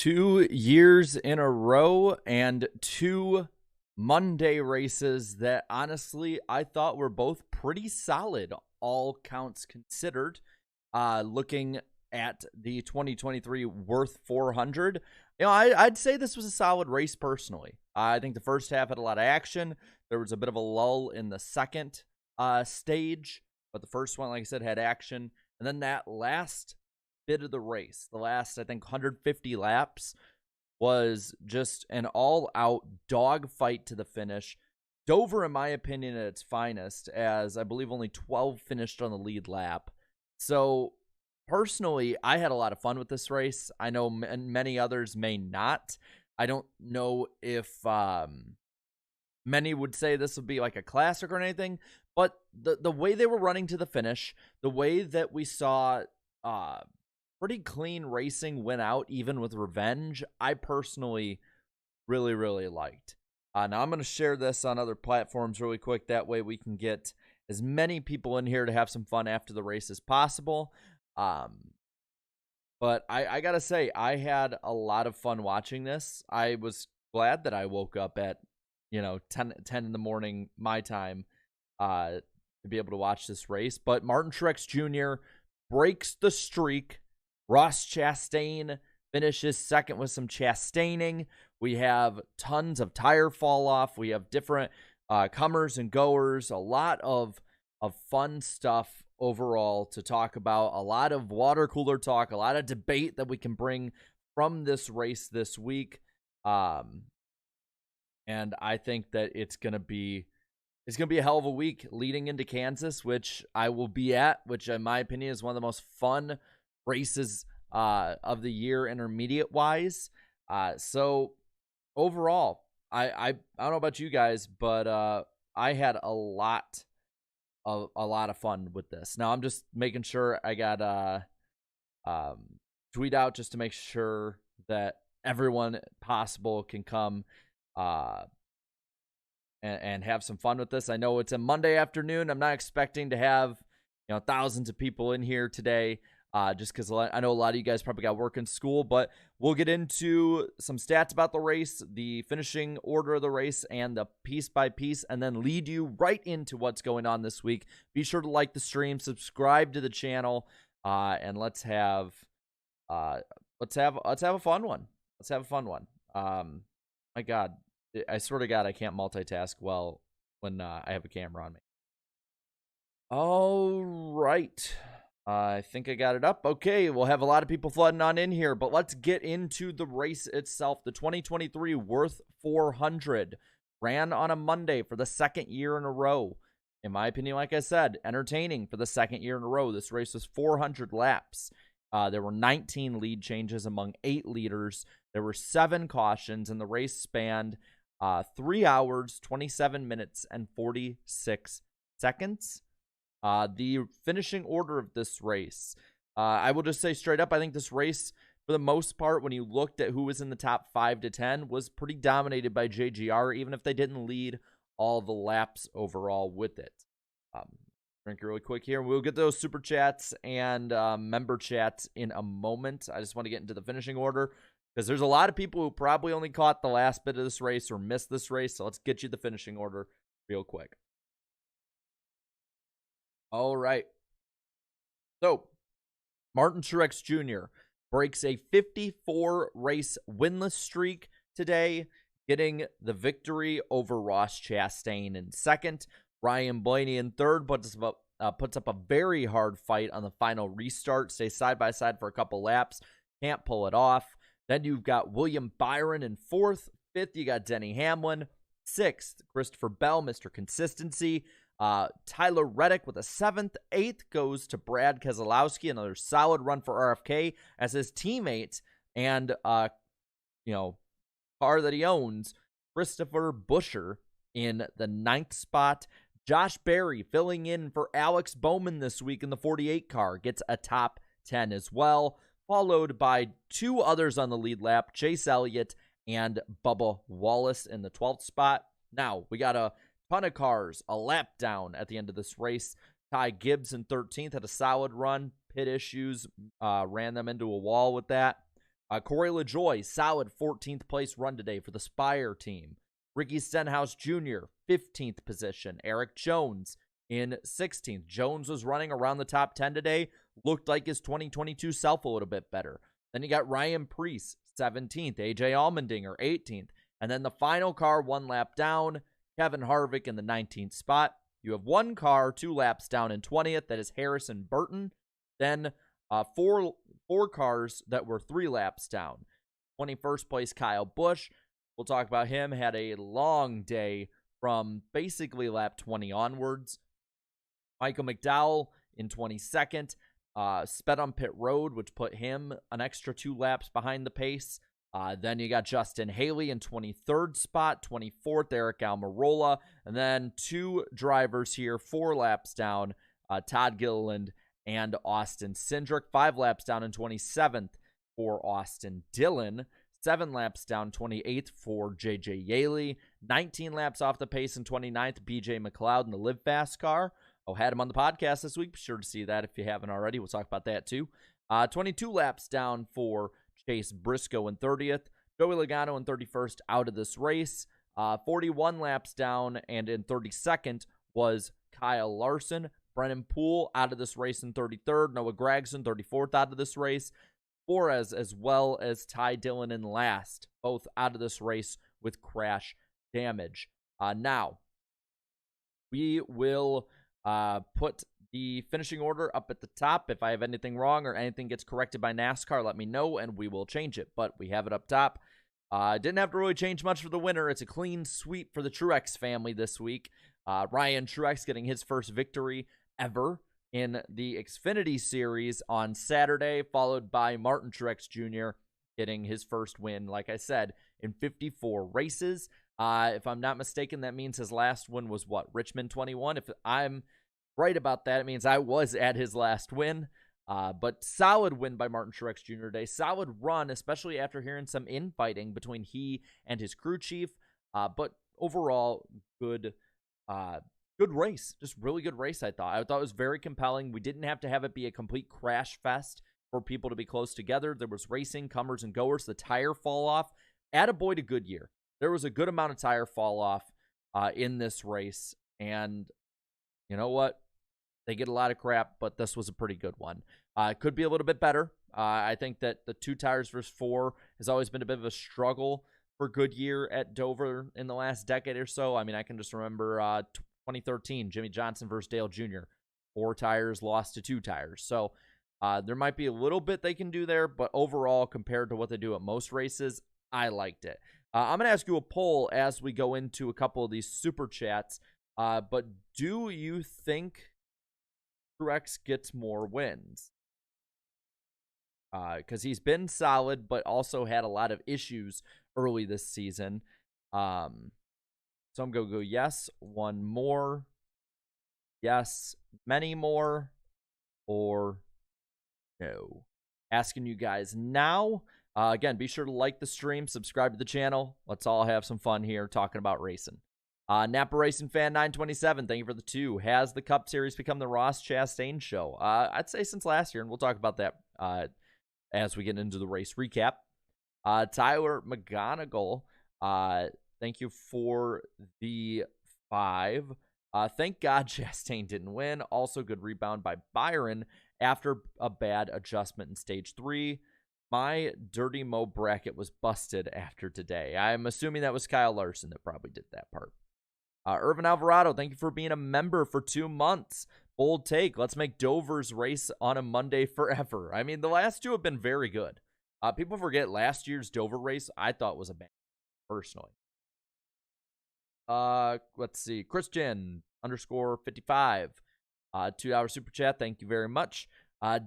2 years in a row and two Monday races that honestly I thought were both pretty solid, all counts considered. Looking at the 2023 Worth 400, I'd say this was a solid race personally. I think the first half had a lot of action. There was a bit of a lull in the second stage, but the first one, like I said, had action. And then that last bit of the race, the last, I think, 150 laps, was just an all-out dogfight to the finish. Dover, in my opinion, at its finest, as I believe only 12 finished on the lead lap. So, personally, I had a lot of fun with this race. I know many others may not. I don't know if many would say this would be like a classic or anything, but the way they were running to the finish, the way that we saw pretty clean racing win out, even with revenge, I personally really, really liked. Now, I'm going to share this on other platforms really quick. That way we can get as many people in here to have some fun after the race as possible. But I got to say, I had a lot of fun watching this. I was glad that I woke up at 10 in the morning my time to be able to watch this race. But Martin Truex Jr. breaks the streak. Ross Chastain finishes second with some Chastaining. We have tons of tire fall off. We have different comers and goers. A lot of fun stuff overall to talk about. A lot of water cooler talk. A lot of debate that we can bring from this race this week. And I think that it's gonna be a hell of a week leading into Kansas, which I will be at, which in my opinion is one of the most fun races of the year intermediate wise. So overall, I don't know about you guys, but I had a lot of fun with this. Now I'm just making sure I got tweet out just to make sure that everyone possible can come and have some fun with this. I know it's a Monday afternoon. I'm not expecting to have thousands of people in here today. Just because I know a lot of you guys probably got work and school, but we'll get into some stats about the race, the finishing order of the race, and the piece by piece, and then lead you right into what's going on this week. Be sure to like the stream, subscribe to the channel, and let's have a fun one. Let's have a fun one. My God, I swear to God, I can't multitask well when I have a camera on me. All right. I think I got it up. Okay, we'll have a lot of people flooding on in here, but let's get into the race itself. The 2023 Worth 400 ran on a Monday for the second year in a row. In my opinion, like I said, entertaining for the second year in a row. This race was 400 laps. There were 19 lead changes among 8 leaders. There were 7 cautions, and the race spanned 3 hours, 27 minutes, and 46 seconds. The finishing order of this race, I will just say straight up, I think this race, for the most part, when you looked at who was in the top 5 to 10, was pretty dominated by JGR, even if they didn't lead all the laps overall with it. Drink really quick here. We'll get those super chats and member chats in a moment. I just want to get into the finishing order because there's a lot of people who probably only caught the last bit of this race or missed this race, so let's get you the finishing order real quick. All right. So, Martin Truex Jr. breaks a 54-race winless streak today, getting the victory over Ross Chastain in second. Ryan Blaney in third puts up a very hard fight on the final restart. Stay side by side for a couple laps. Can't pull it off. Then you've got William Byron in fourth. Fifth, you got Denny Hamlin. Sixth, Christopher Bell, Mr. Consistency. Tyler Reddick with a 7th. 8th goes to Brad Keselowski. Another solid run for RFK as his teammate and, car that he owns, Christopher Buescher in the 9th spot. Josh Berry filling in for Alex Bowman this week in the 48 car gets a top 10 as well, followed by 2 others on the lead lap, Chase Elliott and Bubba Wallace in the 12th spot. Now, we got a ton of cars a lap down at the end of this race. Ty Gibbs in 13th had a solid run. Pit issues ran them into a wall with that. Corey LaJoie, solid 14th place run today for the Spire team. Ricky Stenhouse Jr., 15th position. Eric Jones in 16th. Jones was running around the top 10 today. Looked like his 2022 self a little bit better. Then you got Ryan Preece, 17th. AJ Allmendinger, 18th. And then the final car, one lap down, Kevin Harvick in the 19th spot. You have one car, 2 laps down in 20th. That is Harrison Burton. Then four cars that were 3 laps down. 21st place, Kyle Busch. We'll talk about him. Had a long day from basically lap 20 onwards. Michael McDowell in 22nd. Sped on pit road, which put him an extra 2 laps behind the pace. Then you got Justin Haley in 23rd spot, 24th, Eric Almirola. And then 2 drivers here, 4 laps down, Todd Gilliland and Austin Cindric. 5 laps down in 27th for Austin Dillon. 7 laps down, 28th for J.J. Yaley. 19 laps off the pace in 29th, B.J. McLeod in the Live Fast car. Oh, had him on the podcast this week. Be sure to see that if you haven't already. We'll talk about that too. 22 laps down for Chase Briscoe in 30th. Joey Logano in 31st out of this race. 41 laps down, and in 32nd was Kyle Larson. Brennan Poole out of this race in 33rd. Noah Gragson, 34th out of this race. Flores as well as Ty Dillon in last, both out of this race with crash damage. Now, we will put the finishing order up at the top. If I have anything wrong or anything gets corrected by NASCAR, let me know and we will change it. But we have it up top. Didn't have to really change much for the winner. It's a clean sweep for the Truex family this week. Ryan Truex getting his first victory ever in the Xfinity Series on Saturday, followed by Martin Truex Jr. getting his first win, like I said, in 54 races. If I'm not mistaken, that means his last win was what? Richmond 21? If I'm right about that, it means I was at his last win. But solid win by Martin Truex Jr. today. Solid run, especially after hearing some infighting between he and his crew chief. But overall, good race. Just really good race, I thought. I thought it was very compelling. We didn't have to have it be a complete crash fest for people to be close together. There was racing, comers and goers. The tire fall off. Attaboy to Goodyear. There was a good amount of tire fall off in this race. And you know what? They get a lot of crap, but this was a pretty good one. It could be a little bit better. I think that the 2 tires versus 4 has always been a bit of a struggle for Goodyear at Dover in the last decade or so. I mean, I can just remember 2013, Jimmy Johnson versus Dale Jr. 4 tires lost to 2 tires. So there might be a little bit they can do there, but overall, compared to what they do at most races, I liked it. I'm going to ask you a poll as we go into a couple of these super chats. But do you think Truex gets more wins? Because he's been solid, but also had a lot of issues early this season. So I'm going to go yes, 1 more. Yes, many more. Or no. Asking you guys now. Again, be sure to like the stream, subscribe to the channel. Let's all have some fun here talking about racing. Napa Racing Fan 927, thank you for the 2. Has the Cup Series become the Ross Chastain show? I'd say since last year, and we'll talk about that as we get into the race recap. Tyler McGonigal, thank you for the 5. Thank God Chastain didn't win. Also, good rebound by Byron after a bad adjustment in stage 3. My Dirty Mo bracket was busted after today. I'm assuming that was Kyle Larson that probably did that part. Irvin Alvarado, thank you for being a member for 2 months. Bold take. Let's make Dover's race on a Monday forever. I mean, the last 2 have been very good. People forget last year's Dover race, I thought was a bang, personally. Let's see. Christian _55. $2 super chat. Thank you very much.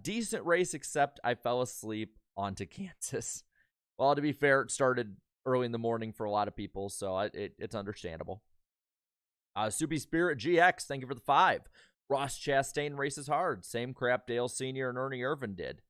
Decent race, except I fell asleep onto Kansas. Well, to be fair, it started early in the morning for a lot of people, so it's understandable. Soupy Spirit GX, thank you for the 5. Ross Chastain races hard. Same crap Dale Sr. and Ernie Irvin did.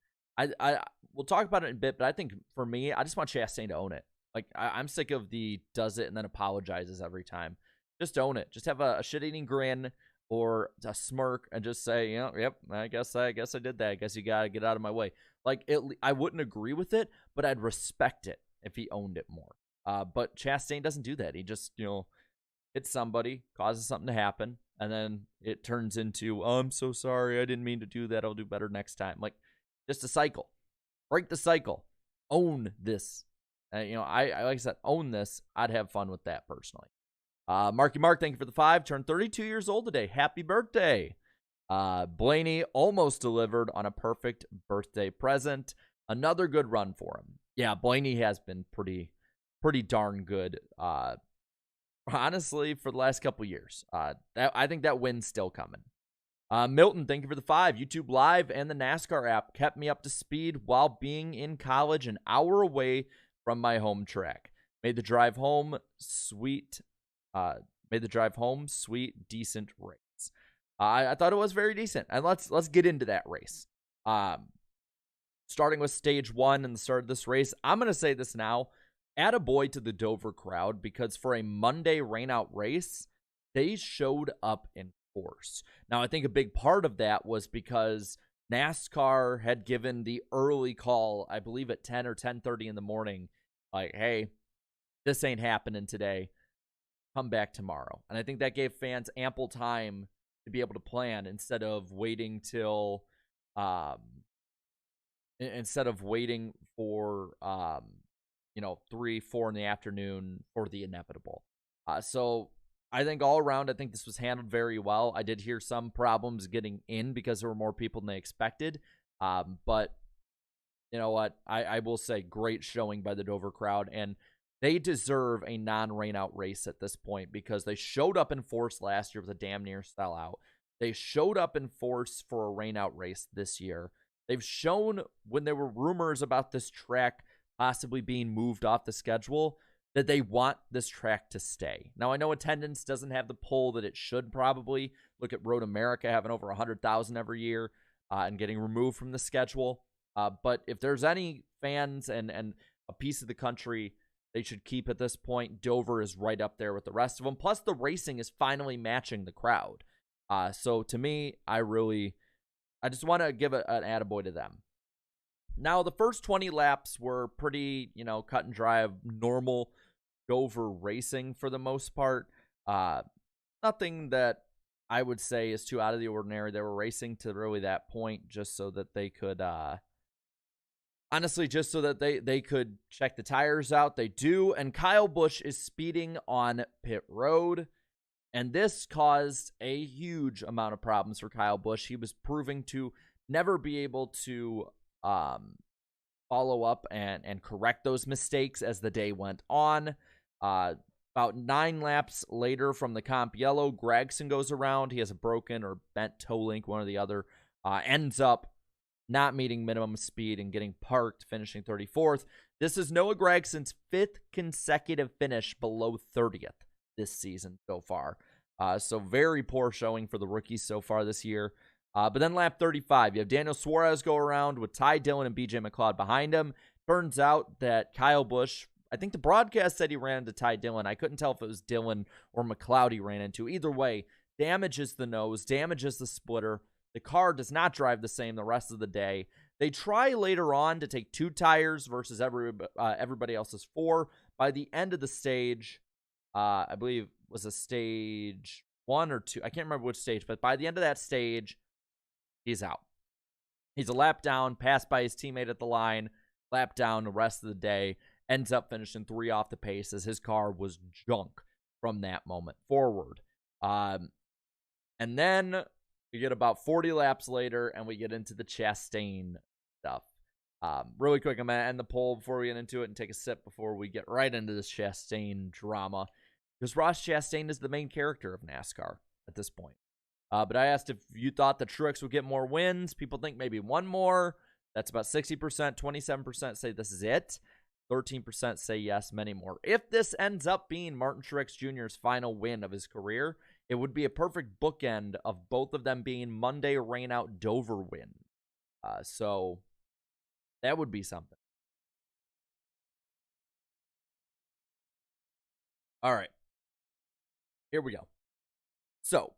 We'll talk about it in a bit, but I think for me, I just want Chastain to own it. Like, I'm sick of the does it and then apologizes every time. Just own it. Just have a shit-eating grin. or a smirk and just say, you know, yep, I guess I did that. I guess you gotta get out of my way. Like I wouldn't agree with it, but I'd respect it if he owned it more. But Chastain doesn't do that. He just, you know, hits somebody, causes something to happen, and then it turns into, oh, I'm so sorry, I didn't mean to do that. I'll do better next time. Like, just a cycle. Break the cycle. Own this. You know, I like I said, own this. I'd have fun with that personally. Marky Mark, thank you for the 5. Turned 32 years old today. Happy birthday. Blaney almost delivered on a perfect birthday present. Another good run for him. Yeah, Blaney has been pretty darn good. Honestly, for the last couple years. I think that win's still coming. Milton, thank you for the 5. YouTube Live and the NASCAR app kept me up to speed while being in college, an hour away from my home track. Made the drive home sweet. Decent race. I thought it was very decent, and let's get into that race. Starting with stage 1 and the start of this race, I'm gonna say this now. Attaboy to the Dover crowd, because for a Monday rainout race, they showed up in force. Now, I think a big part of that was because NASCAR had given the early call, I believe at 10 or 10:30 in the morning, like, hey, this ain't happening today. Come back tomorrow. And I think that gave fans ample time to be able to plan instead of waiting till, for, 3, 4 in the afternoon for the inevitable. So I think all around, I think this was handled very well. I did hear some problems getting in because there were more people than they expected. But you know what? I will say great showing by the Dover crowd, and they deserve a non-rainout race at this point because they showed up in force last year with a damn near sellout. They showed up in force for a rainout race this year. They've shown when there were rumors about this track possibly being moved off the schedule that they want this track to stay. Now, I know attendance doesn't have the pull that it should probably. Look at Road America having over 100,000 every year and getting removed from the schedule. But if there's any fans and a piece of the country they should keep at this point, Dover is right up there with the rest of them. Plus, the racing is finally matching the crowd. So to me, I just want to give an attaboy to them. Now, the first 20 laps were pretty, cut and dry of normal Dover racing for the most part. Nothing that I would say is too out of the ordinary. They were racing to really that point just so that they could, honestly, just so that they could check the tires out. They do, and Kyle Busch is speeding on pit road, and this caused a huge amount of problems for Kyle Busch. He was proving to never be able to follow up and correct those mistakes as the day went on. About 9 laps later from the comp yellow, Gragson goes around. He has a broken or bent toe link, one or the other. Ends up not meeting minimum speed and getting parked, finishing 34th. This is Noah Gragson's 5th consecutive finish below 30th this season so far. So very poor showing for the rookies so far this year. But then lap 35, you have Daniel Suarez go around with Ty Dillon and BJ McLeod behind him. Turns out that Kyle Busch, I think the broadcast said he ran into Ty Dillon. I couldn't tell if it was Dillon or McLeod he ran into. Either way, damages the nose, damages the splitter. The car does not drive the same the rest of the day. They try later on to take 2 tires versus everybody else's 4. By the end of the stage, I believe it was a stage 1 or 2. I can't remember which stage, but by the end of that stage, he's out. He's a lap down, passed by his teammate at the line, lap down the rest of the day, ends up finishing 3 off the pace as his car was junk from that moment forward. And then we get about 40 laps later, and we get into the Chastain stuff. Really quick, I'm going to end the poll before we get into it and take a sip before we get right into this Chastain drama. Because Ross Chastain is the main character of NASCAR at this point. But I asked if you thought the Truex would get more wins. People think maybe one more. That's about 60%. 27% say this is it. 13% say yes, many more. If this ends up being Martin Truex Jr.'s final win of his career, it would be a perfect bookend of both of them being Monday rainout Dover win. So that would be something. All right. Here we go. So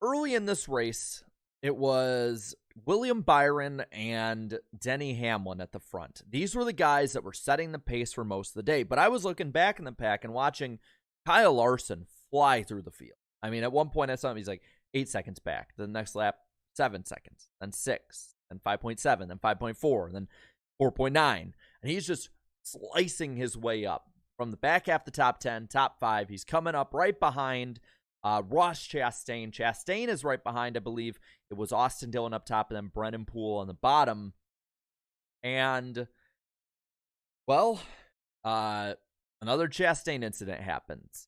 early in this race, it was William Byron and Denny Hamlin at the front. These were the guys that were setting the pace for most of the day. But I was looking back in the pack and watching Kyle Larson fly through the field. I mean, at one point I saw him, he's like 8 seconds back. The next lap, 7 seconds, then 6, then 5.7, then 5.4, then 4.9. And he's just slicing his way up from the back half of the top 10, top 5. He's coming up right behind Ross Chastain. Chastain is right behind, I believe it was Austin Dillon up top, and then Brennan Poole on the bottom. And, well, another Chastain incident happens.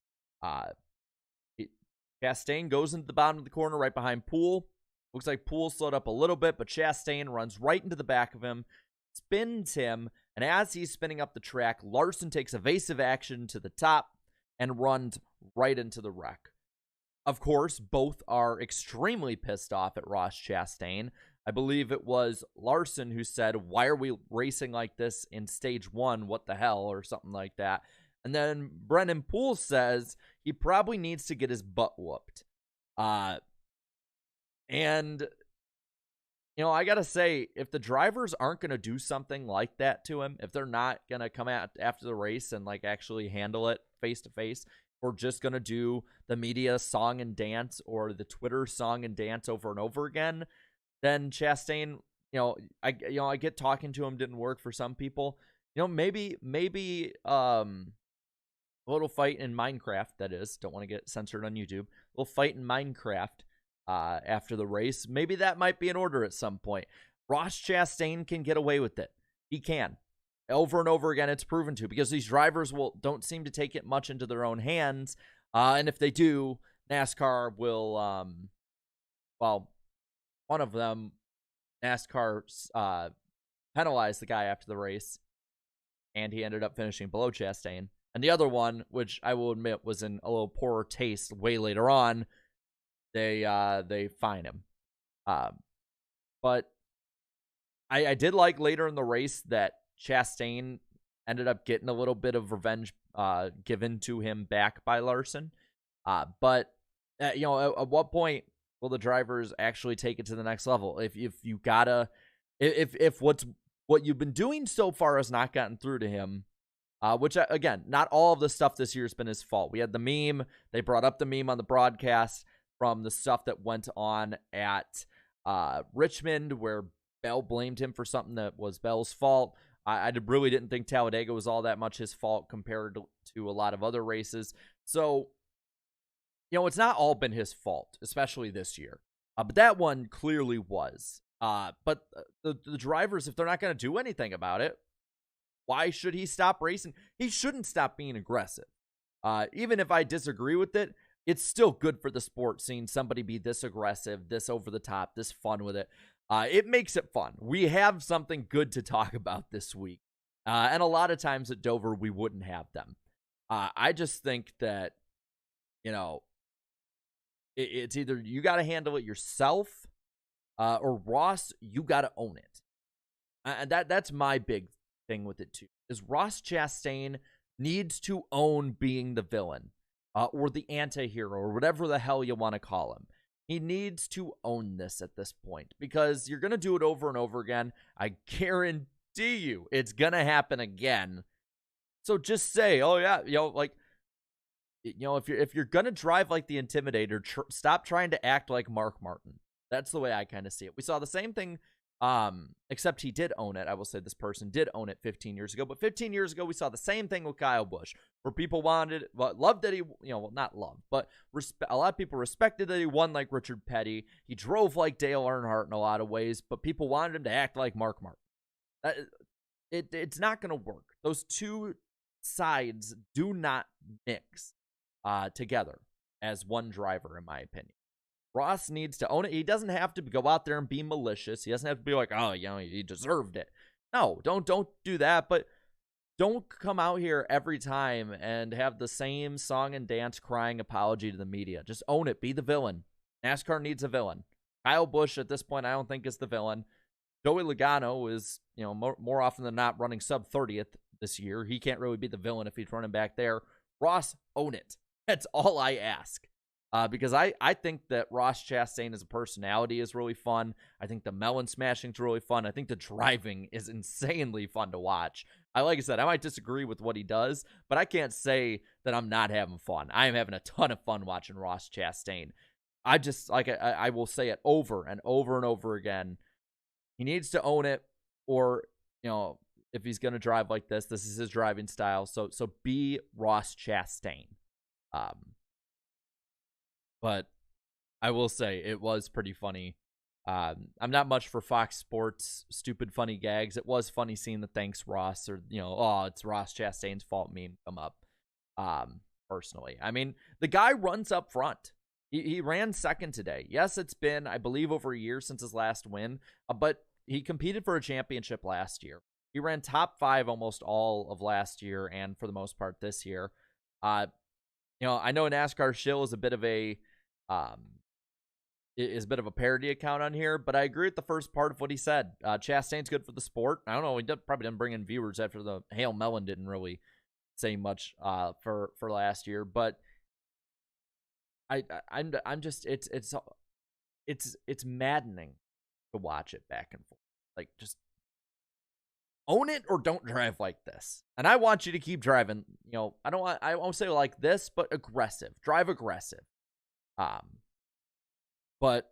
Chastain goes into the bottom of the corner right behind Poole. Looks like Poole slowed up a little bit, but Chastain runs right into the back of him, spins him, and as he's spinning up the track, Larson takes evasive action to the top and runs right into the wreck. Of course, both are extremely pissed off at Ross Chastain. I believe it was Larson who said, "Why are we racing like this in stage 1? What the hell?" or something like that. And then Brennan Poole says he probably needs to get his butt whooped. And, you know, I got to say, if the drivers aren't going to do something like that to him, if they're not going to come out after the race and, like, actually handle it face to face, or just going to do the media song and dance or the Twitter song and dance over and over again, then Chastain, I get talking to him didn't work for some people. Maybe a little fight in Minecraft, that is, don't want to get censored on YouTube, a little fight in Minecraft after the race, maybe that might be in order at some point. Ross Chastain can get away with it. He can. Over and over again, it's proven to, because these drivers don't seem to take it much into their own hands. And if they do, NASCAR will, one of them, NASCAR penalized the guy after the race, and he ended up finishing below Chastain. And the other one, which I will admit was in a little poorer taste way later on, they fine him. But I did like later in the race that Chastain ended up getting a little bit of revenge given to him back by Larson. But at what point will the drivers actually take it to the next level? If what you've been doing so far has not gotten through to him, which again, not all of the stuff this year has been his fault. We had the meme. They brought up the meme on the broadcast from the stuff that went on at Richmond, where Bell blamed him for something that was Bell's fault. I really didn't think Talladega was all that much his fault compared to a lot of other races. So, it's not all been his fault, especially this year. But that one clearly was. But the drivers, if they're not going to do anything about it, why should he stop racing? He shouldn't stop being aggressive. Even if I disagree with it, it's still good for the sport seeing somebody be this aggressive, this over the top, this fun with it. It makes it fun. We have something good to talk about this week. And a lot of times at Dover, we wouldn't have them. I just think that, it's either you got to handle it yourself, or Ross, you got to own it. And that's my big thing with it too, is Ross Chastain needs to own being the villain, or the anti-hero, or whatever the hell you want to call him. He needs to own this at this point, because you're going to do it over and over again. I guarantee you it's going to happen again. So just say, oh yeah, if you're going to drive like the Intimidator, stop trying to act like Mark Martin. That's the way I kind of see it. We saw the same thing, except he did own it. I will say this person did own it 15 years ago. But 15 years ago, we saw the same thing with Kyle Busch, where people loved that he, not loved, but a lot of people respected that he won like Richard Petty. He drove like Dale Earnhardt in a lot of ways, but people wanted him to act like Mark Martin. It's not going to work. Those two sides do not mix together as one driver, in my opinion. Ross needs to own it. He doesn't have to go out there and be malicious. He doesn't have to be like, oh, he deserved it. No, don't do that. But don't come out here every time and have the same song and dance crying apology to the media. Just own it. Be the villain. NASCAR needs a villain. Kyle Busch at this point, I don't think is the villain. Joey Logano is, more often than not running sub 30th this year. He can't really be the villain if he's running back there. Ross, own it. That's all I ask. because I think that Ross Chastain as a personality is really fun. I think the melon smashing is really fun. I think the driving is insanely fun to watch. Like I said, I might disagree with what he does, but I can't say that I'm not having fun. I am having a ton of fun watching Ross Chastain. I just, like, I will say it over and over and over again. He needs to own it, or, if he's going to drive like this is his driving style. So be Ross Chastain. But I will say it was pretty funny. I'm not much for Fox Sports stupid funny gags. It was funny seeing the thanks Ross, or it's Ross Chastain's fault meme come up. Personally, I mean, the guy runs up front. He ran second today. Yes, it's been, I believe, over a year since his last win, but he competed for a championship last year. He ran top 5 almost all of last year, and for the most part this year. I know NASCAR Shill is a bit of a parody account on here, but I agree with the first part of what he said. Chastain's good for the sport. I don't know, probably didn't bring in viewers after the Hail Melon didn't really say much for last year, but I'm just it's maddening to watch it back and forth. Like, just own it or don't drive like this. And I want you to keep driving. I won't say like this, but aggressive. Drive aggressive. But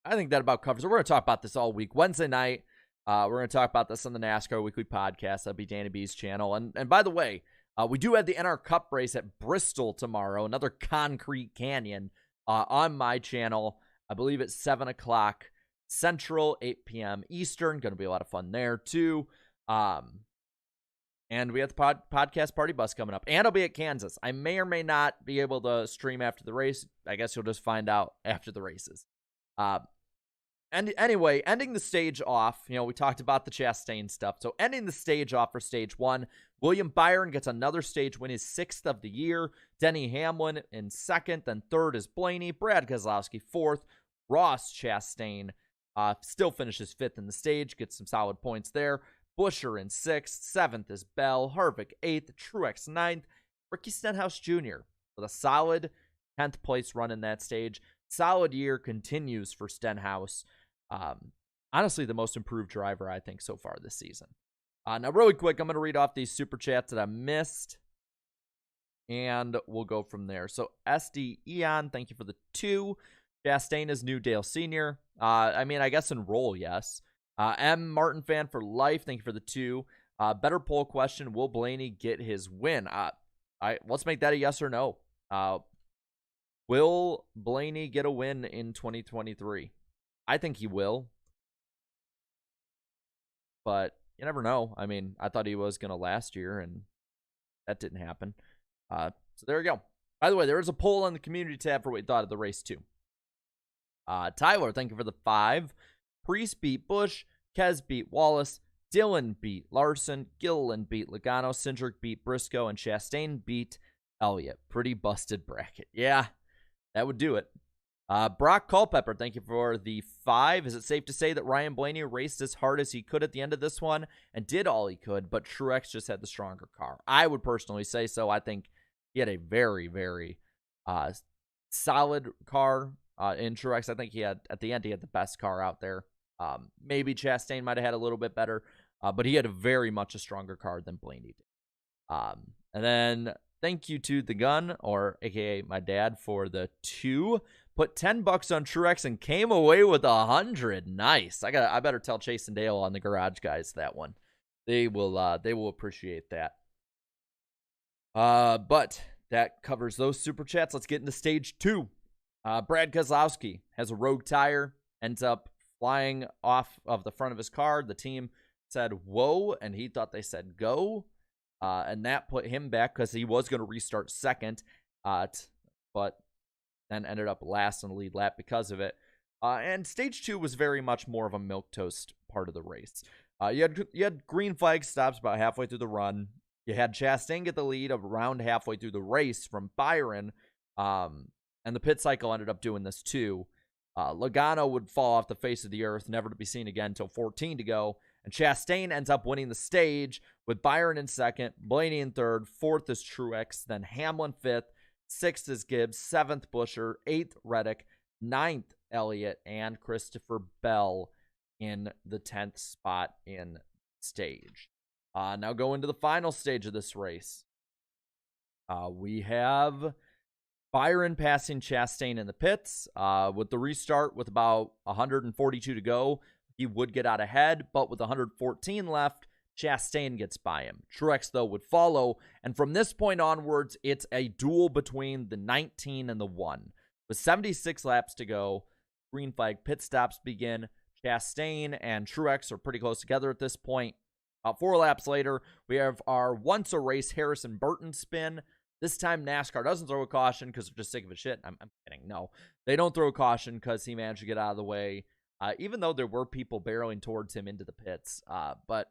I think that about covers it. We're going to talk about this all week. Wednesday night, we're going to talk about this on the NASCAR Weekly Podcast. That'll be Danny B's channel. And by the way, we do have the NR Cup race at Bristol tomorrow, another concrete canyon on my channel. I believe it's 7 o'clock Central, 8 p.m. Eastern. Going to be a lot of fun there, too. And we have the podcast party bus coming up. And I'll be at Kansas. I may or may not be able to stream after the race. I guess you'll just find out after the races. And anyway, ending the stage off, we talked about the Chastain stuff. So ending the stage off for stage 1, William Byron gets another stage win, his 6th of the year. Denny Hamlin in 2nd, then 3rd is Blaney. Brad Keselowski 4th. Ross Chastain still finishes 5th in the stage, gets some solid points there. Buescher in 6th. 7th is Bell. Harvick 8th. Truex 9th. Ricky Stenhouse Jr. with a solid 10th place run in that stage. Solid year continues for Stenhouse. Honestly, the most improved driver, I think, so far this season. Now, really quick, I'm going to read off these super chats that I missed, and we'll go from there. So, SD Eon, thank you for the 2. Chastain is new Dale Sr. I guess enroll, yes. M. Martin fan for life, thank you for the 2. Better poll question, will Blaney get his win? Let's make that a yes or no. Will Blaney get a win in 2023? I think he will. But you never know. I mean, I thought he was going to last year, and that didn't happen. So there you go. By the way, there is a poll on the community tab for what you thought of the race, too. Tyler, thank you for the 5. Priest beat Busch. Kez beat Wallace. Dillon beat Larson. Gilliland beat Logano. Cindric beat Briscoe. And Chastain beat Elliott. Pretty busted bracket. Yeah, that would do it. Brock Culpepper, thank you for the 5. Is it safe to say that Ryan Blaney raced as hard as he could at the end of this one and did all he could, but Truex just had the stronger car? I would personally say so. I think he had a very, very solid car in Truex. I think at the end, he had the best car out there. Maybe Chastain might have had a little bit better, but he had very much a stronger car than Blaney did. And then thank you to the gun, or AKA my dad, for the 2. Put $10 on Truex and came away with 100. Nice. I better tell Chase and Dale on the Garage Guys that one. They will appreciate that. But that covers those super chats. Let's get into stage 2. Brad Keselowski has a rogue tire, ends up flying off of the front of his car. The team said whoa, and he thought they said go. And that put him back because he was going to restart second, but then ended up last in the lead lap because of it. And stage 2 was very much more of a milquetoast part of the race. You had green flag stops about halfway through the run. You had Chastain get the lead around halfway through the race from Byron, and the pit cycle ended up doing this too. Logano would fall off the face of the earth, never to be seen again until 14 to go. And Chastain ends up winning the stage with Byron in 2nd, Blaney in 3rd, 4th is Truex, then Hamlin 5th, 6th is Gibbs, 7th Buescher, 8th Reddick, 9th Elliott, and Christopher Bell in the 10th spot in stage. Now go into the final stage of this race. We have Byron passing Chastain in the pits. With the restart, with about 142 to go, he would get out ahead, but with 114 left, Chastain gets by him. Truex, though, would follow, and from this point onwards, it's a duel between the 19 and the 1. With 76 laps to go, green flag pit stops begin. Chastain and Truex are pretty close together at this point. 4 laps later, we have our once-a-race Harrison Burton spin. This time, NASCAR doesn't throw a caution because they're just sick of his shit. I'm kidding. No, they don't throw a caution because he managed to get out of the way, even though there were people barreling towards him into the pits. But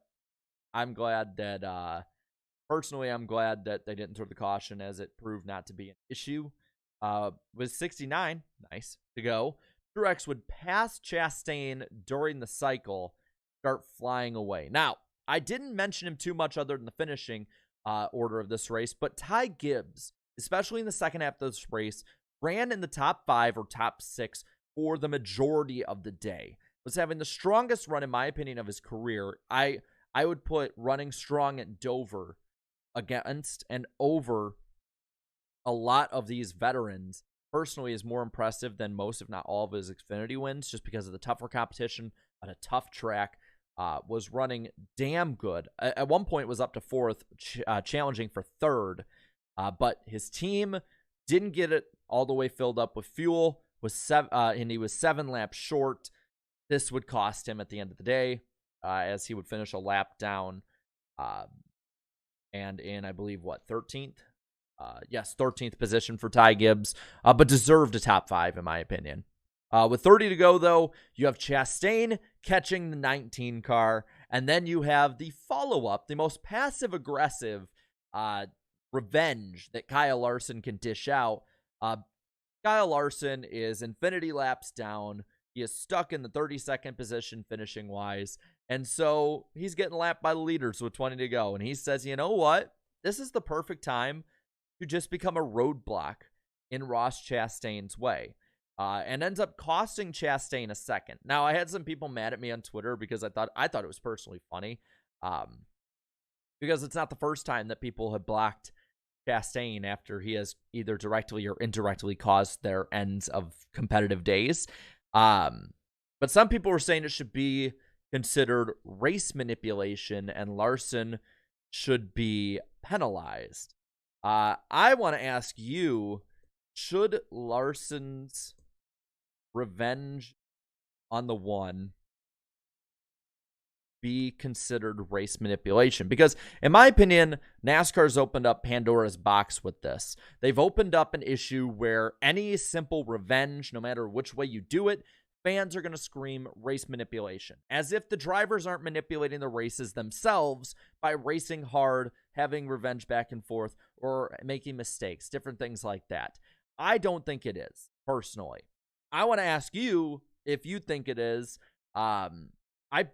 I'm glad that, personally, I'm glad that they didn't throw the caution, as it proved not to be an issue. With 69, nice, to go, Truex would pass Chastain during the cycle, start flying away. Now, I didn't mention him too much other than the finishing order of this race, but Ty Gibbs, especially in the second half of this race, ran in the top 5 or top 6 for the majority of the day. Was having the strongest run, in my opinion, of his career. I would put running strong at Dover against and over a lot of these veterans, personally, is more impressive than most, if not all, of his Xfinity wins, just because of the tougher competition on a tough track. Was running damn good. At one point, was up to 4th, challenging for 3rd. But his team didn't get it all the way filled up with fuel, and he was 7 laps short. This would cost him at the end of the day, as he would finish a lap down, and in, I believe, 13th? Yes, 13th position for Ty Gibbs, but deserved a top 5, in my opinion. With 30 to go, though, you have Chastain catching the 19 car, and then you have the follow-up, the most passive-aggressive revenge that Kyle Larson can dish out. Kyle Larson is infinity laps down. He is stuck in the 32nd position finishing-wise, and so he's getting lapped by the leaders with 20 to go, and he says, you know what? This is the perfect time to just become a roadblock in Ross Chastain's way. And ends up costing Chastain a second. Now, I had some people mad at me on Twitter because I thought it was personally funny. Because it's not the first time that people have blocked Chastain after he has either directly or indirectly caused their ends of competitive days. But some people were saying it should be considered race manipulation and Larson should be penalized. I want to ask you, should Larson's revenge on the 1 be considered race manipulation? Because, in my opinion, NASCAR's opened up Pandora's box with this. They've opened up an issue where any simple revenge, no matter which way you do it, fans are going to scream race manipulation, as if the drivers aren't manipulating the races themselves by racing hard, having revenge back and forth, or making mistakes, different things like that. I don't think it is, personally. I want to ask you if you think it is. I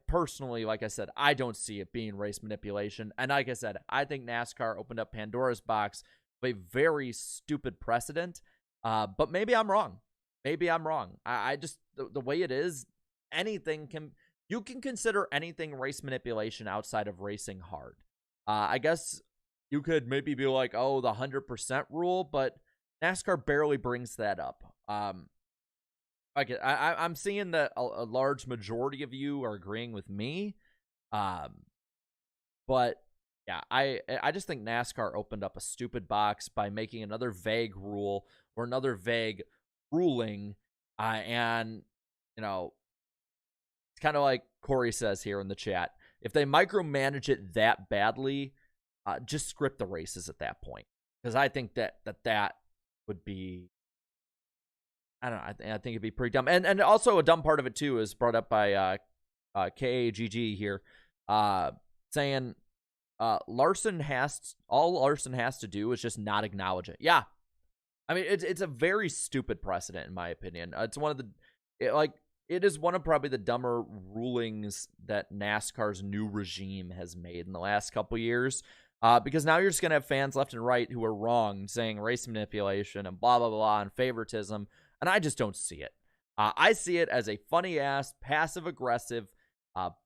personally, like I said, I don't see it being race manipulation. And like I said, I think NASCAR opened up Pandora's box with a very stupid precedent. But maybe I'm wrong. I just, the way it is, you can consider anything race manipulation outside of racing hard. I guess you could maybe be like, oh, the 100% rule, but NASCAR barely brings that up. I'm seeing that a large majority of you are agreeing with me. But yeah, I just think NASCAR opened up a stupid box by making another vague rule or another vague ruling. And, you know, it's kind of like Corey says here in the chat. If they micromanage it that badly, just script the races at that point. Because I think that would be, I don't know, I think it'd be pretty dumb. And also a dumb part of it, too, is brought up by KAGG here, saying Larson has to do is just not acknowledge it. Yeah. I mean, it's a very stupid precedent, in my opinion. It's one of it is one of probably the dumber rulings that NASCAR's new regime has made in the last couple years. Because now you're just going to have fans left and right who are wrong, saying race manipulation and blah, blah, blah, and favoritism. And I just don't see it. I see it as a funny-ass, passive-aggressive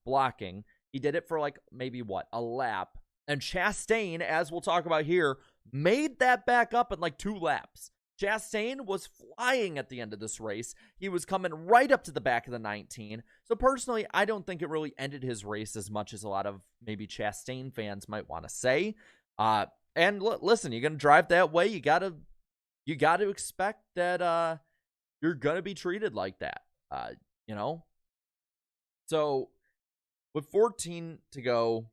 blocking. He did it for maybe a lap. And Chastain, as we'll talk about here, made that back up in 2 laps. Chastain was flying at the end of this race. He was coming right up to the back of the 19. So personally, I don't think it really ended his race as much as a lot of maybe Chastain fans might want to say. And listen, you're going to drive that way. You got to expect that you're going to be treated like that, So with 14 to go,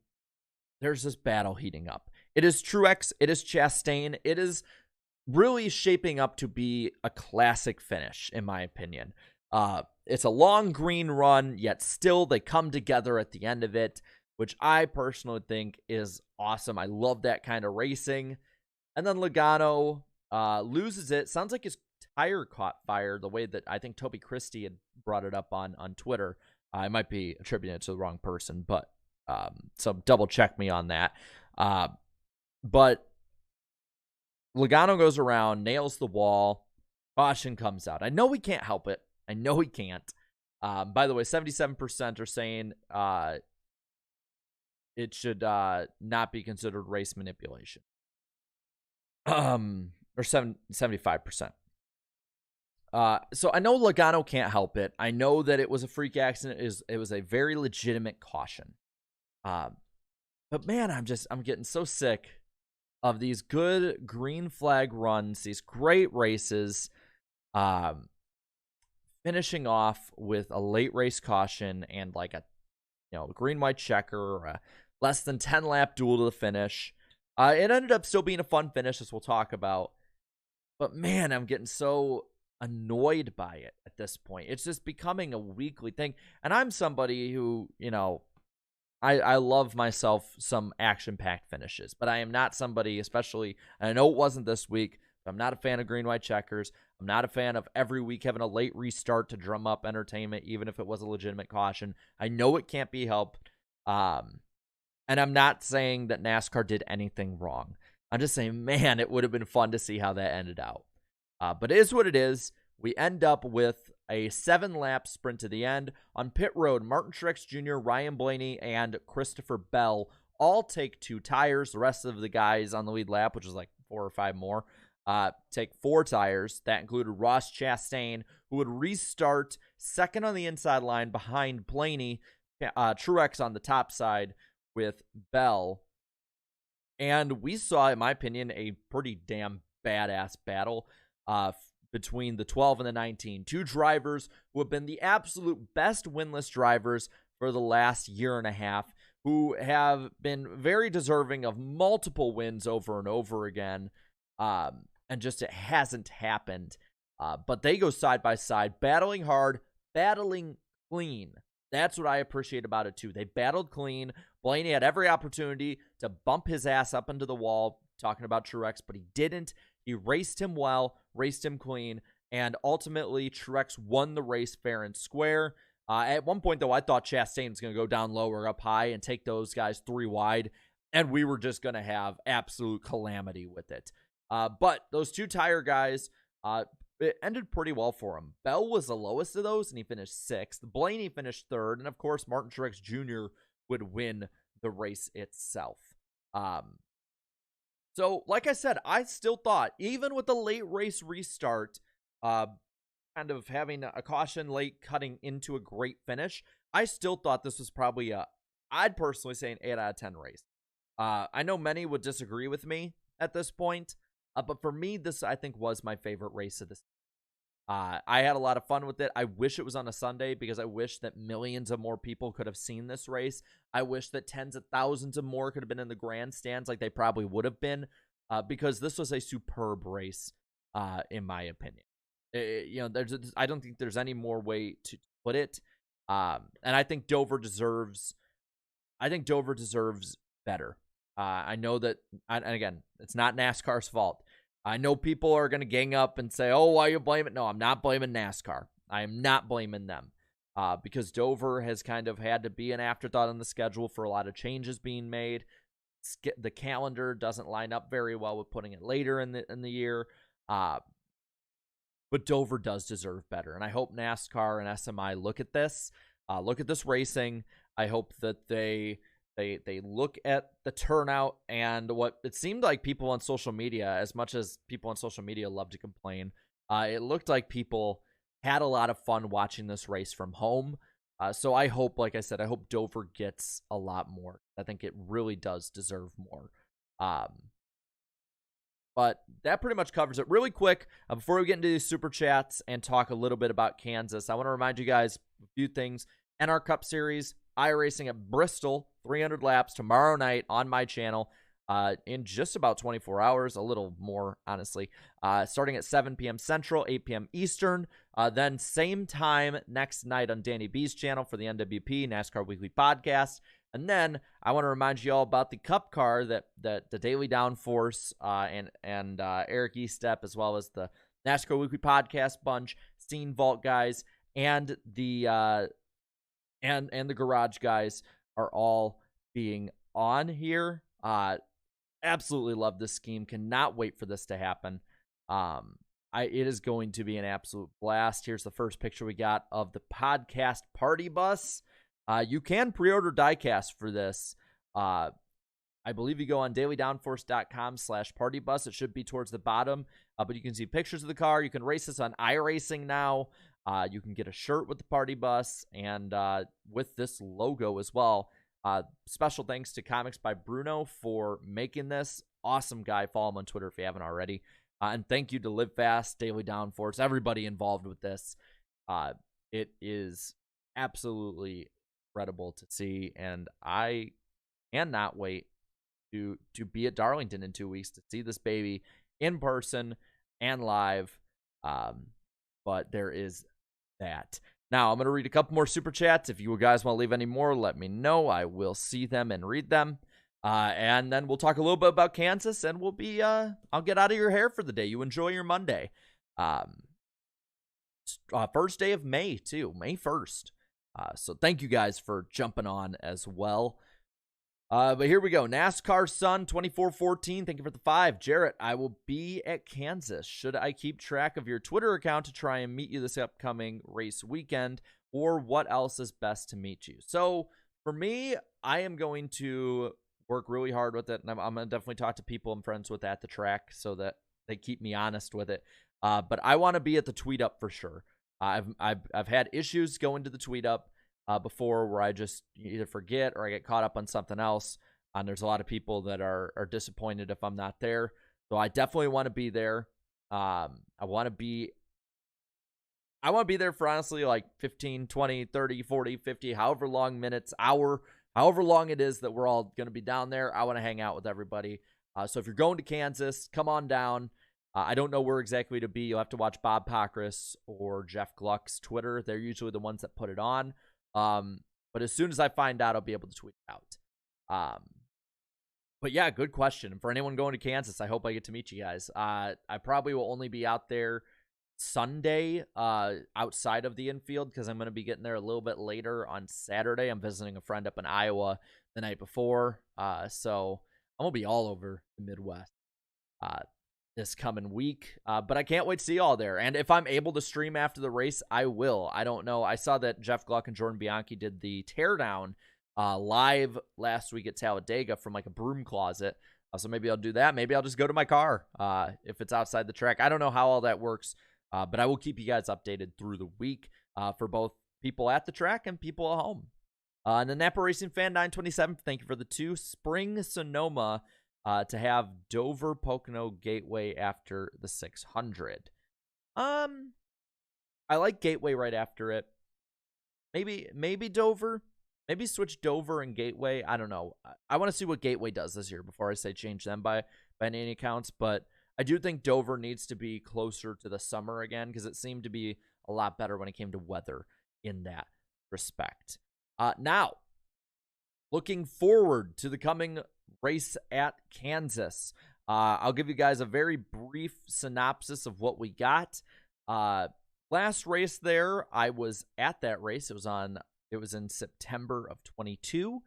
there's this battle heating up. It is Truex. It is Chastain. It is really shaping up to be a classic finish, in my opinion. It's a long green run, yet still they come together at the end of it, which I personally think is awesome. I love that kind of racing. And then Logano loses it. Sounds like his tire caught fire, the way that I think Toby Christie had brought it up on Twitter. I might be attributing it to the wrong person, but so double check me on that. But Logano goes around, nails the wall, caution comes out. I know we can't help it. I know we can't. By the way, 77% are saying it should not be considered race manipulation. Or 75%. So I know Logano can't help it. I know that it was a freak accident. It was a very legitimate caution. But man, I'm getting so sick of these good green flag runs, these great races, finishing off with a late race caution and a green white checker or a less than 10 lap duel to the finish. It ended up still being a fun finish, as we'll talk about. But man, I'm getting so annoyed by it at this point. It's just becoming a weekly thing. And I'm somebody who, I love myself some action-packed finishes, but I am not somebody, especially, and I know it wasn't this week, but I'm not a fan of green-white checkers. I'm not a fan of every week having a late restart to drum up entertainment, even if it was a legitimate caution. I know it can't be helped, and I'm not saying that NASCAR did anything wrong. I'm just saying, man, it would have been fun to see how that ended out. But it is what it is. We end up with a 7-lap sprint to the end. On pit road, Martin Truex Jr., Ryan Blaney, and Christopher Bell all take 2 tires. The rest of the guys on the lead lap, which was 4 or 5 more, take 4 tires. That included Ross Chastain, who would restart second on the inside line behind Blaney, Truex on the top side with Bell. And we saw, in my opinion, a pretty damn badass battle between the 12 and the 19. 2 drivers who have been the absolute best winless drivers for the last year and a half, who have been very deserving of multiple wins over and over again. And just it hasn't happened. But they go side by side, battling hard, battling clean. That's what I appreciate about it, too. They battled clean. Blaney had every opportunity to bump his ass up into the wall, talking about Truex, but he didn't. He raced him well, raced him clean, and ultimately Truex won the race fair and square. At one point, though, I thought Chastain was going to go down low or up high and take those guys 3 wide, and we were just going to have absolute calamity with it. But those 2 tire guys, it ended pretty well for him. Bell was the lowest of those, and he finished 6th. Blaney finished 3rd, and of course, Martin Truex Jr. would win the race itself. So, like I said, I still thought, even with the late race restart, kind of having a caution late cutting into a great finish, I still thought this was probably I'd personally say an 8 out of 10 race. I know many would disagree with me at this point, but for me, this, I think, was my favorite race of this. I had a lot of fun with it. I wish it was on a Sunday because I wish that millions of more people could have seen this race. I wish that tens of thousands of more could have been in the grandstands like they probably would have been, because this was a superb race, in my opinion. I don't think there's any more way to put it. And I think Dover deserves better. I know that, and again, it's not NASCAR's fault. I know people are going to gang up and say, oh, why are you blaming? No, I'm not blaming NASCAR. I am not blaming them, because Dover has kind of had to be an afterthought on the schedule for a lot of changes being made. the calendar doesn't line up very well with putting it later in the year. But Dover does deserve better, and I hope NASCAR and SMI look at this racing. I hope that they look at the turnout and what it seemed like people on social media, as much as people on social media love to complain, it looked like people had a lot of fun watching this race from home. So I hope, like I said, I hope Dover gets a lot more. I think it really does deserve more. But that pretty much covers it. Really quick, before we get into these super chats and talk a little bit about Kansas, I want to remind you guys a few things. NASCAR Cup Series, iRacing at Bristol, 300 laps tomorrow night on my channel in just about 24 hours, a little more, honestly. Starting at 7 p.m. Central, 8 p.m. Eastern. Then same time next night on Danny B's channel for the NWP, NASCAR Weekly Podcast. And then I want to remind you all about the Cup car that the Daily Downforce and Eric Estep, as well as the NASCAR Weekly Podcast bunch, Scene Vault guys, and the Garage guys are all being on here. Absolutely love this scheme. Cannot wait for this to happen. It is going to be an absolute blast. Here's the first picture we got of the podcast party bus. You can pre-order diecast for this. I believe you go on dailydownforce.com/partybus. It should be towards the bottom, but you can see pictures of the car. You can race this on iRacing now. You can get a shirt with the party bus and with this logo as well. Special thanks to Comics by Bruno for making this. Awesome guy. Follow him on Twitter if you haven't already. And thank you to Live Fast, Daily Downforce, everybody involved with this. It is absolutely incredible to see, and I cannot wait to be at Darlington in 2 weeks to see this baby in person and live. But there is that. Now, I'm going to read a couple more super chats. If you guys want to leave any more, let me know. I will see them and read them. And then we'll talk a little bit about Kansas, and we'll be, I'll get out of your hair for the day. You enjoy your Monday. First day of May, too. May 1st. So thank you guys for jumping on as well. But here we go. NASCAR Sun 2414. Thank you for the 5. Jarrett, I will be at Kansas. Should I keep track of your Twitter account to try and meet you this upcoming race weekend, or what else is best to meet you? So for me, I am going to work really hard with it, and I'm going to definitely talk to people I'm friends with at the track so that they keep me honest with it. But I want to be at the tweet up for sure. I've had issues going to the tweet up before where I just either forget or I get caught up on something else. And there's a lot of people that are disappointed if I'm not there. So I definitely want to be there. I want to be there for honestly like 15, 20, 30, 40, 50, however long minutes, hour, however long it is that we're all going to be down there. I want to hang out with everybody. So if you're going to Kansas, come on down. I don't know where exactly to be. You'll have to watch Bob Pockris or Jeff Gluck's Twitter. They're usually the ones that put it on. But as soon as I find out, I'll be able to tweet it out. But yeah, good question. And for anyone going to Kansas, I hope I get to meet you guys. I probably will only be out there Sunday, outside of the infield, because I'm going to be getting there a little bit later on Saturday. I'm visiting a friend up in Iowa the night before. So I'm going to be all over the Midwest this coming week. But I can't wait to see you all there. And if I'm able to stream after the race, I will. I don't know. I saw that Jeff Gluck and Jordan Bianchi did the teardown live last week at Talladega from like a broom closet. So maybe I'll do that. Maybe I'll just go to my car if it's outside the track. I don't know how all that works, but I will keep you guys updated through the week for both people at the track and people at home. And the Napa Racing Fan 927, thank you for the 2. Spring Sonoma to have Dover Pocono Gateway after the 600. I like Gateway right after it. Maybe Dover. Maybe switch Dover and Gateway. I don't know. I want to see what Gateway does this year before I say change them by any accounts. But I do think Dover needs to be closer to the summer again, because it seemed to be a lot better when it came to weather in that respect. Now, looking forward to the coming race at Kansas. I'll give you guys a very brief synopsis of what we got. Last race there, I was at that race. It was in September of 22.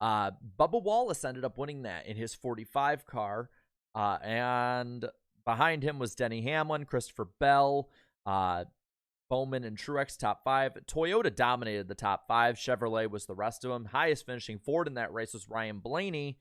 Bubba Wallace ended up winning that in his 45 car. And behind him was Denny Hamlin, Christopher Bell, Bowman and Truex top 5. Toyota dominated the top 5. Chevrolet was the rest of them. Highest finishing Ford in that race was Ryan Blaney.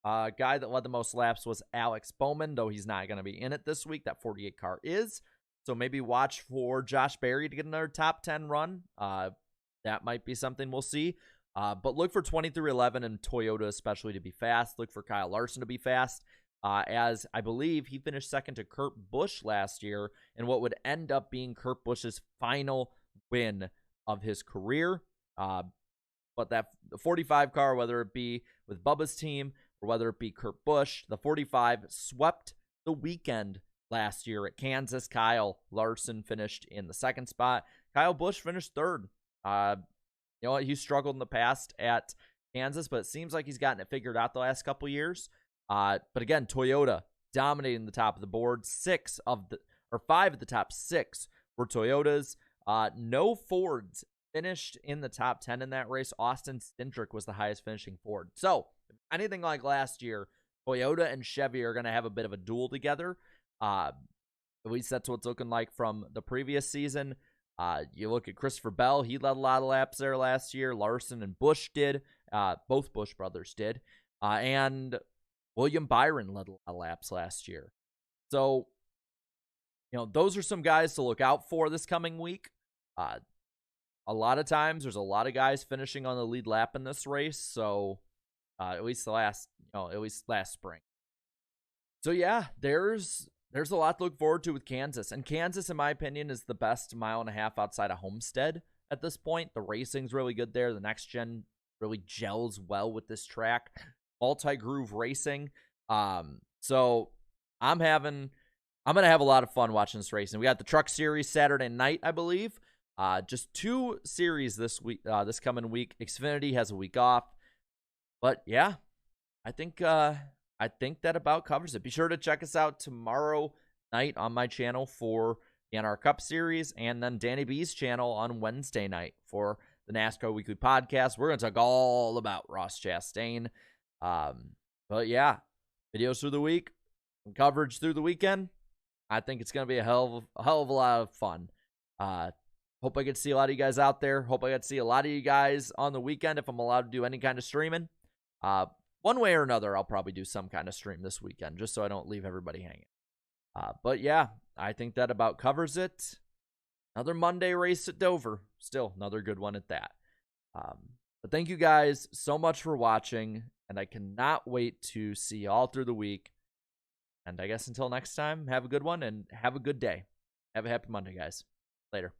Guy that led the most laps was Alex Bowman, though he's not going to be in it this week. That 48 car is. So maybe watch for Josh Berry to get another top 10 run. That might be something we'll see. But look for 2311 and Toyota especially to be fast. Look for Kyle Larson to be fast. As I believe he finished second to Kurt Busch last year in what would end up being Kurt Busch's final win of his career. But the 45 car, whether it be with Bubba's team or whether it be Kurt Busch, the 45 swept the weekend last year at Kansas. Kyle Larson finished in the second spot. Kyle Busch finished third. You know what? He struggled in the past at Kansas, but it seems like he's gotten it figured out the last couple years. But again, Toyota dominating the top of the board. 5 of the top 6 were Toyotas. No Fords finished in the top 10 in that race. Austin Cindric was the highest finishing Ford. So, if anything like last year, Toyota and Chevy are going to have a bit of a duel together. At least that's what's looking like from the previous season. You look at Christopher Bell. He led a lot of laps there last year. Larson and Busch did. Both Busch brothers did. And William Byron led a lot of laps last year. So, you know, those are some guys to look out for this coming week. A lot of times there's a lot of guys finishing on the lead lap in this race. So, at least last spring. So yeah, there's a lot to look forward to with Kansas. And Kansas, in my opinion, is the best mile and a half outside of Homestead at this point. The racing's really good there. The next gen really gels well with this track. Multi-groove racing. So I'm going to have a lot of fun watching this racing. We got the Truck Series Saturday night, I believe. Just 2 series this week, this coming week. Xfinity has a week off. But yeah, I think that about covers it. Be sure to check us out tomorrow night on my channel for the NASCAR Cup Series, and then Danny B's channel on Wednesday night for the NASCAR Weekly Podcast. We're going to talk all about Ross Chastain. But yeah, videos through the week, and coverage through the weekend. I think it's going to be a hell of a lot of fun. Hope I get to see a lot of you guys out there. Hope I get to see a lot of you guys on the weekend if I'm allowed to do any kind of streaming. One way or another, I'll probably do some kind of stream this weekend, just so I don't leave everybody hanging. But yeah, I think that about covers it. Another Monday race at Dover. Still another good one at that. But thank you guys so much for watching, and I cannot wait to see you all through the week. And I guess until next time, have a good one and have a good day. Have a happy Monday, guys. Later.